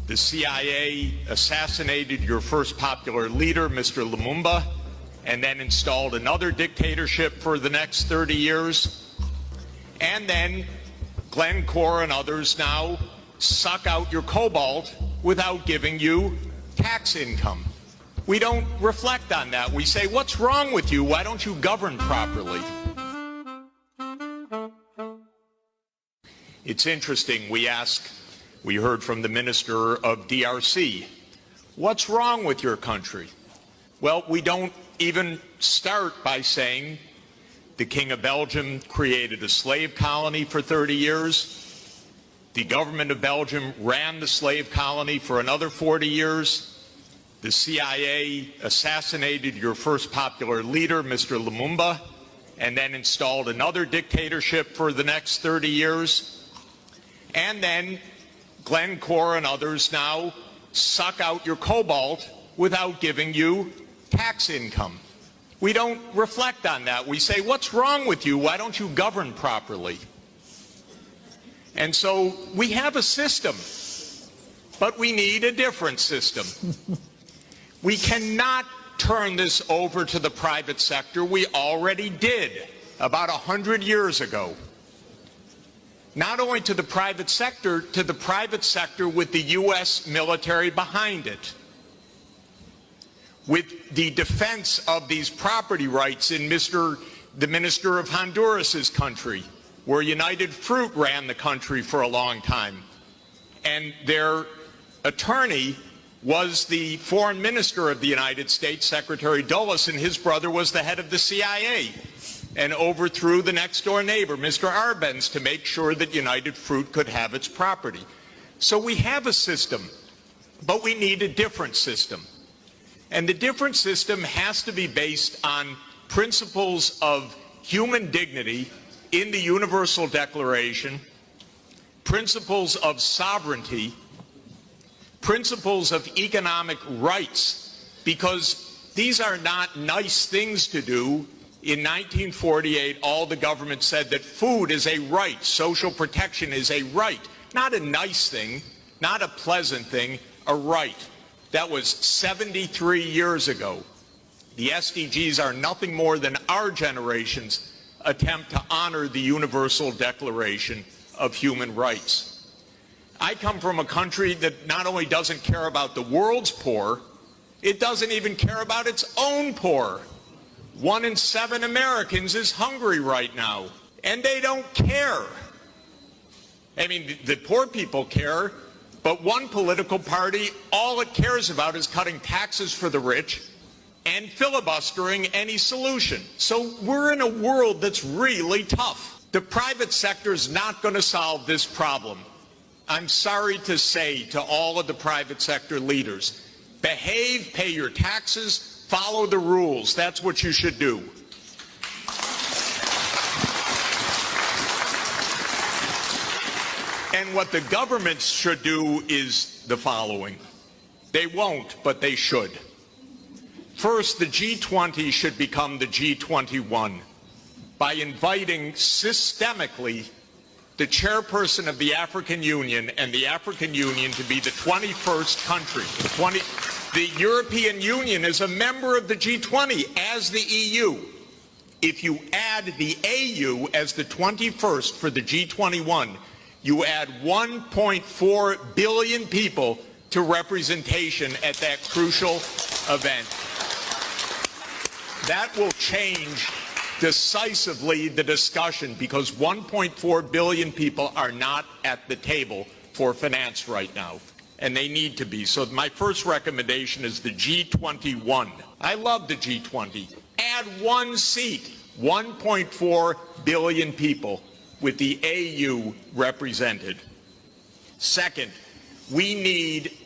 The CIA assassinated your first popular leader, Mr. Lumumba, and then installed another dictatorship for the next 30 years. And then Glencore and others now suck out your cobalt without giving you tax income. We don't reflect on that. We say, what's wrong with you? Why don't you govern properly? It's interesting, we heard from the minister of DRC, what's wrong with your country? Well, we don't even start by saying the King of Belgium created a slave colony for 30 years. The government of Belgium ran the slave colony for another 40 years. The CIA assassinated your first popular leader, Mr. Lumumba, and then installed another dictatorship for the next 30 years. And then Glencore and others now suck out your cobalt without giving you tax income. We don't reflect on that. We say, what's wrong with you? Why don't you govern properly? And so we have a system, but we need a different system. We cannot turn this over to the private sector. We already did about 100 years ago. Not only to the private sector with the U.S. military behind it, with the defense of these property rights in the minister of Honduras's country, where United Fruit ran the country for a long time. And their attorney was the foreign minister of the United States, Secretary Dulles, and his brother was the head of the CIA and overthrew the next door neighbor, Mr. Arbenz, to make sure that United Fruit could have its property. So we have a system, but we need a different system. And the different system has to be based on principles of human dignity in the Universal Declaration, principles of sovereignty, principles of economic rights, because these are not nice things to do. In 1948, all the government said that food is a right, social protection is a right, not a nice thing, not a pleasant thing, a right. That was 73 years ago. The SDGs are nothing more than our generation's attempt to honor the Universal Declaration of Human Rights. I come from a country that not only doesn't care about the world's poor, it doesn't even care about its own poor. 1 in 7 Americans is hungry right now, and they don't care. I mean, the poor people care, but one political party, all it cares about is cutting taxes for the rich and filibustering any solution. So we're in a world that's really tough. The private sector is not going to solve this problem. I'm sorry to say to all of the private sector leaders, behave, pay your taxes, follow the rules. That's what you should do. And what the governments should do is the following. They won't, but they should. First, the G20 should become the G21 by inviting systemically the chairperson of the African Union and the African Union to be the 21st country. The European Union is a member of the G20 as the EU. If you add the AU as the 21st for the G21, you add 1.4 billion people to representation at that crucial event. That will change decisively the discussion, because 1.4 billion people are not at the table for finance right now, and they need to be. So my first recommendation is the G21. I love the G20. Add one seat, 1.4 billion people with the AU represented. Second, we need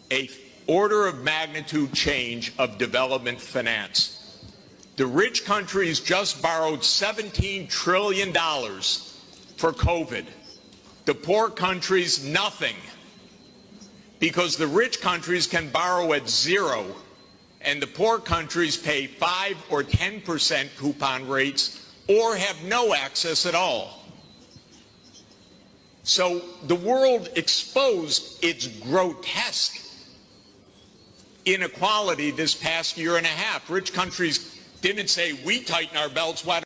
an order of magnitude change of development finance. The rich countries just borrowed $17 trillion for COVID. The poor countries, nothing. Because the rich countries can borrow at 0, and the poor countries pay 5 or 10% coupon rates or have no access at all. So the world exposed its grotesque inequality this past year and a half. Rich countries didn't say, we tighten our belts, why